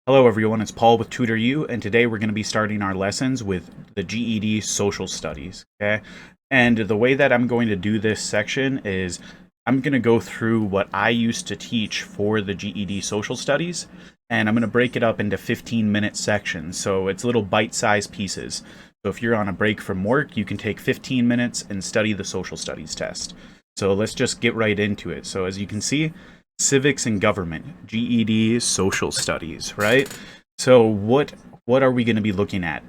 Hello everyone, it's Paul with Tutor You, and today we're going to be starting our lessons with the GED Social Studies, okay? And the way that I'm going to do this section is I'm going to go through what I used to teach for the GED Social Studies, and I'm going to break it up into 15-minute sections, so it's little bite-sized pieces. So if you're on a break from work, you can take 15 minutes and study the Social Studies test. So let's just get right into it. So as you can see, Civics and Government, GED Social Studies, right? So what are we going to be looking at?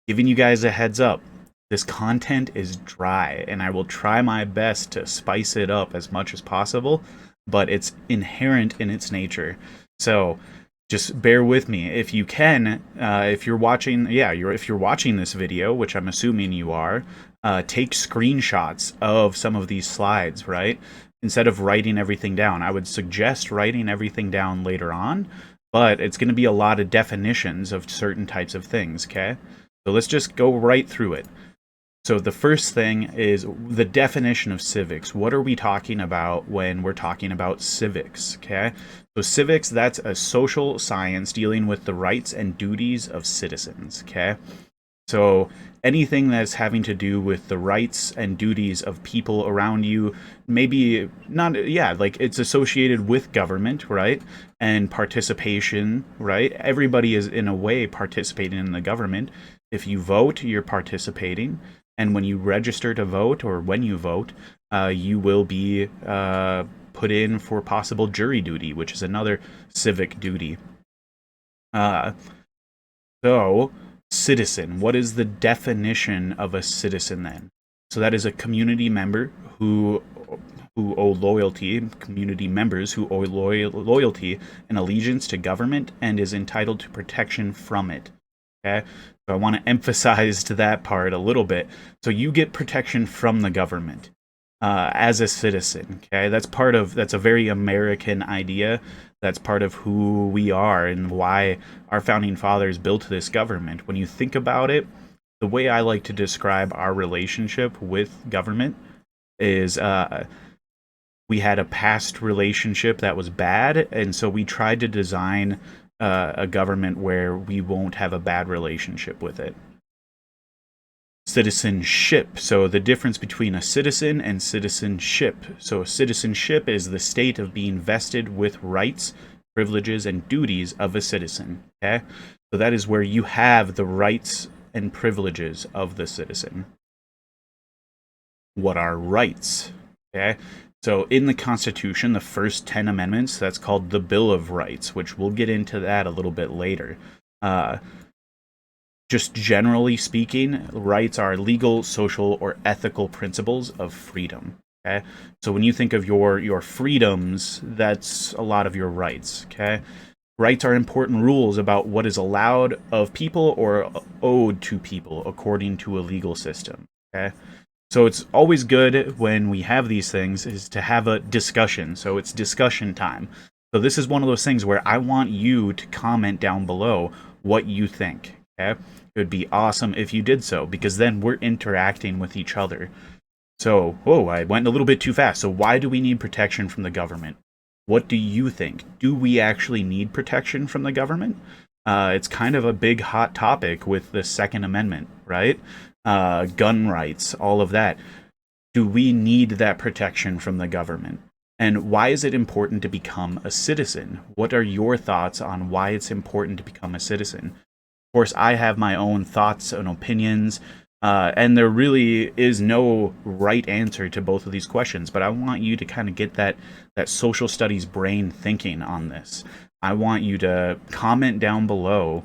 Giving you guys a heads up. This content is dry, and I will try my best to spice it up as much as possible, but it's inherent in its nature. So just bear with me. If you can, if you're watching, if you're watching this video, which I'm assuming you are, take screenshots of some of these slides, right? Instead of writing everything down. I would suggest writing everything down later on, but it's going to be a lot of definitions of certain types of things, okay? So let's just go right through it. So the first thing is the definition of civics. What are we talking about when we're talking about civics, okay? So civics, that's a social science dealing with the rights and duties of citizens, okay? So anything that's having to do with the rights and duties of people around you, maybe not, like it's associated with government, right? And participation, right? Everybody is in a way participating in the government. If you vote, you're participating. And when you register to vote, or when you vote, you will be put in for possible jury duty, which is another civic duty. So citizen, what is the definition of a citizen then? So that is a community member who owe loyalty, community members who owe loyalty and allegiance to government and is entitled to protection from it. Okay, so I want to emphasize to that part a little bit. So you get protection from the government as a citizen. Okay, that's a very American idea. That's part of who we are and why our founding fathers built this government. When you think about it, the way I like to describe our relationship with government is we had a past relationship that was bad, and so we tried to design a government where we won't have a bad relationship with it. Citizenship. So the difference between a citizen and citizenship. So citizenship is the state of being vested with rights, privileges, and duties of a citizen. Okay? So that is where you have the rights and privileges of the citizen. What are rights? Okay? So in the Constitution, the first 10 amendments, that's called the Bill of Rights, which we'll get into that a little bit later. Just generally speaking, rights are legal, social, or ethical principles of freedom. Okay, so when you think of your freedoms, that's a lot of your rights. Okay, rights are important rules about what is allowed of people or owed to people according to a legal system. Okay, so it's always good when we have these things is to have a discussion. So it's discussion time. So this is one of those things where I want you to comment down below what you think. Okay, it would be awesome if you did so, because then we're interacting with each other. So, I went a little bit too fast. So why do we need protection from the government? What do you think? Do we actually need protection from the government? It's kind of a big hot topic with the Second Amendment, right? Gun rights, all of that. Do we need that protection from the government? And why is it important to become a citizen? What are your thoughts on why it's important to become a citizen? Of course, I have my own thoughts and opinions, and there really is no right answer to both of these questions, but I want you to kind of get that social studies brain thinking on this. I want you to comment down below,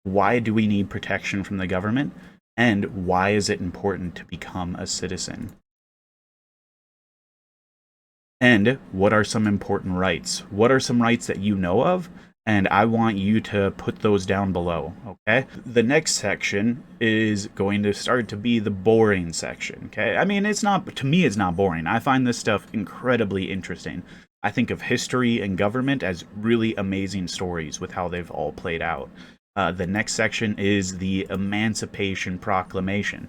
why do we need protection from the government, and why is it important to become a citizen? And what are some important rights? What are some rights that you know of? And I want you to put those down below, okay? The next section is going to start to be the boring section, okay? I mean, to me, it's not boring. I find this stuff incredibly interesting. I think of history and government as really amazing stories with how they've all played out. The next section is the Emancipation Proclamation.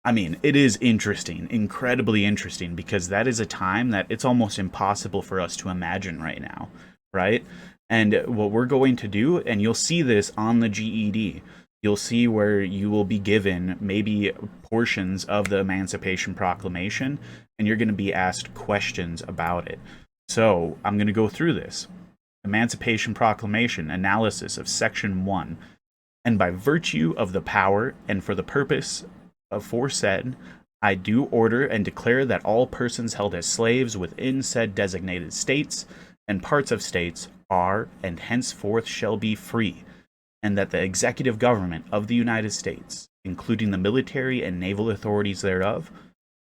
I mean, it is interesting, incredibly interesting, because that is a time that it's almost impossible for us to imagine right now, right? And what we're going to do, and you'll see this on the GED, you'll see where you will be given maybe portions of the Emancipation Proclamation, and you're going to be asked questions about it. So I'm going to go through this. Emancipation Proclamation, analysis of Section 1. And by virtue of the power and for the purpose aforesaid, I do order and declare that all persons held as slaves within said designated states and parts of states are and henceforth shall be free, and that the executive government of the United States, including the military and naval authorities thereof,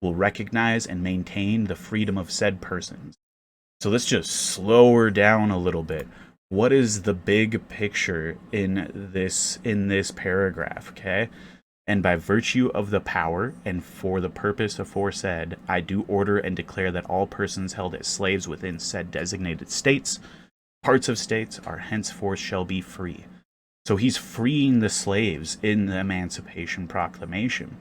will recognize and maintain the freedom of said persons. So let's just slow her down a little bit. What is the big picture in this paragraph, okay? And by virtue of the power and for the purpose aforesaid, I do order and declare that all persons held as slaves within said designated states, parts of states, are henceforth shall be free. So he's freeing the slaves in the Emancipation Proclamation.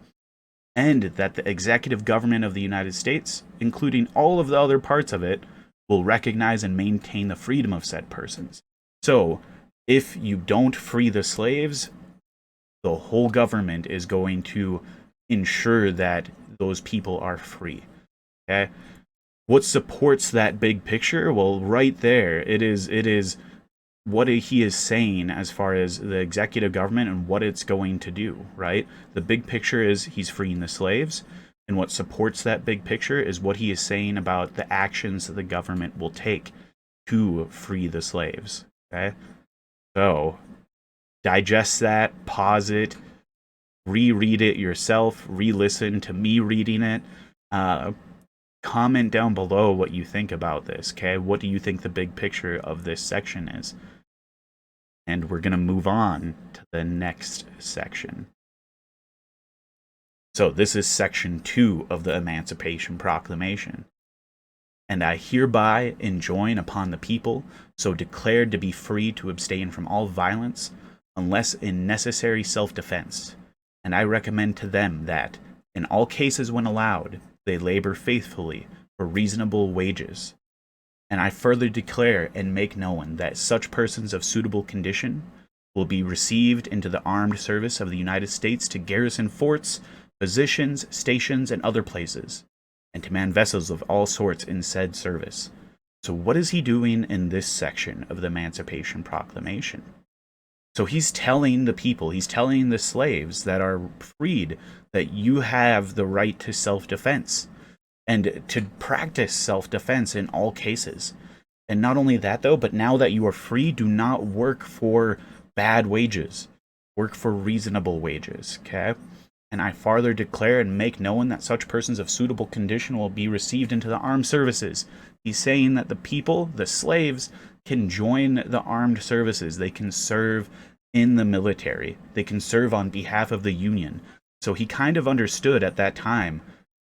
And that the executive government of the United States, including all of the other parts of it, will recognize and maintain the freedom of said persons. So if you don't free the slaves, the whole government is going to ensure that those people are free. Okay? What supports that big picture? Well, right there, it is what he is saying as far as the executive government and what it's going to do, right? The big picture is he's freeing the slaves, and what supports that big picture is what he is saying about the actions that the government will take to free the slaves, okay? So digest that, pause it, reread it yourself, re-listen to me reading it. Comment down below what you think about this, okay? What do you think the big picture of this section is? And we're going to move on to the next section. So this is Section 2 of the Emancipation Proclamation. And I hereby enjoin upon the people so declared to be free to abstain from all violence, unless in necessary self-defense. And I recommend to them that, in all cases when allowed, they labor faithfully for reasonable wages. And I further declare and make known that such persons of suitable condition will be received into the armed service of the United States to garrison forts, positions, stations, and other places, and to man vessels of all sorts in said service. So what is he doing in this section of the Emancipation Proclamation? So he's telling the people, he's telling the slaves that are freed that you have the right to self-defense and to practice self-defense in all cases. And not only that though, but now that you are free, do not work for bad wages. Work for reasonable wages, okay? And I farther declare and make known that such persons of suitable condition will be received into the armed services. He's saying that the people, the slaves, can join the armed services. They can serve in the military. They can serve on behalf of the Union. So he kind of understood at that time,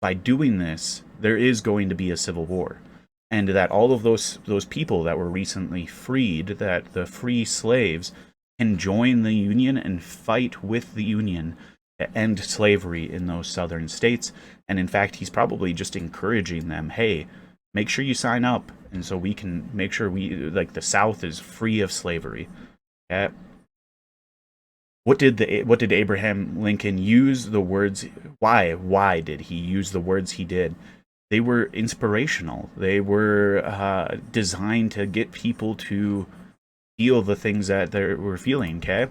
by doing this, there is going to be a civil war. And that all of those people that were recently freed, that the free slaves, can join the Union and fight with the Union to end slavery in those southern states. And in fact, he's probably just encouraging them, hey, make sure you sign up, and so we can make sure the South is free of slavery. Okay? What did Abraham Lincoln use the words? Why did he use the words he did? They were inspirational. They were designed to get people to feel the things that they were feeling. Okay.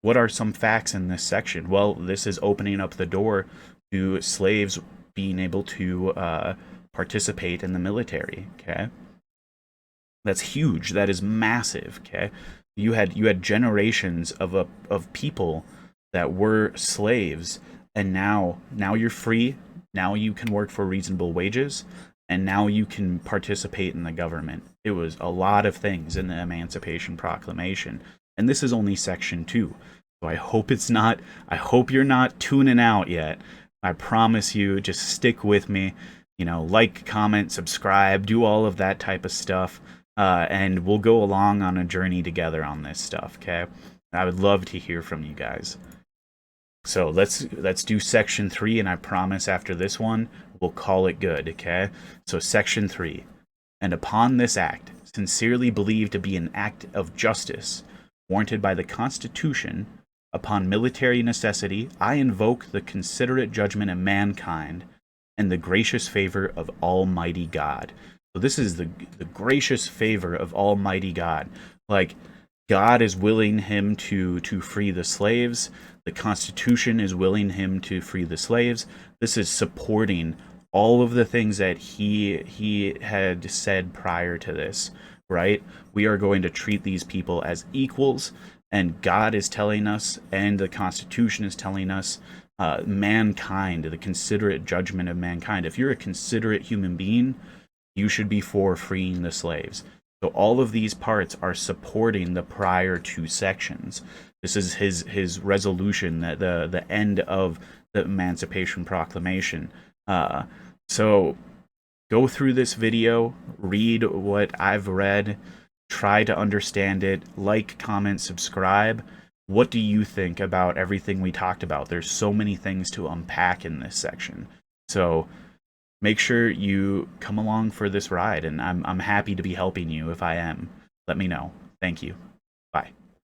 What are some facts in this section? Well, this is opening up the door to slaves being able to participate in the military. Okay, that's huge. That is massive. Okay, you had generations of people that were slaves, and now you're free. Now you can work for reasonable wages, and now you can participate in the government. It was a lot of things in the Emancipation Proclamation. And this is only Section 2. So I hope you're not tuning out yet. I promise you, just stick with me. You know, like, comment, subscribe, do all of that type of stuff. And we'll go along on a journey together on this stuff, okay? I would love to hear from you guys. So let's do Section 3, and I promise after this one, we'll call it good, okay? So Section 3. and upon this act, sincerely believed to be an act of justice, warranted by the Constitution, upon military necessity, I invoke the considerate judgment of mankind and the gracious favor of Almighty God. So this is the gracious favor of Almighty God. Like, God is willing him to free the slaves. The Constitution is willing him to free the slaves. This is supporting all of the things that he had said prior to this, right? We are going to treat these people as equals, and God is telling us, and the Constitution is telling us, mankind, the considerate judgment of mankind. If you're a considerate human being, you should be for freeing the slaves. So all of these parts are supporting the prior two sections. This is his resolution, that the end of the Emancipation Proclamation. So go through this video, read what I've read, try to understand it, like, comment, subscribe. What do you think about everything we talked about? There's so many things to unpack in this section. So make sure you come along for this ride, and I'm happy to be helping you if I am. Let me know. Thank you. Bye.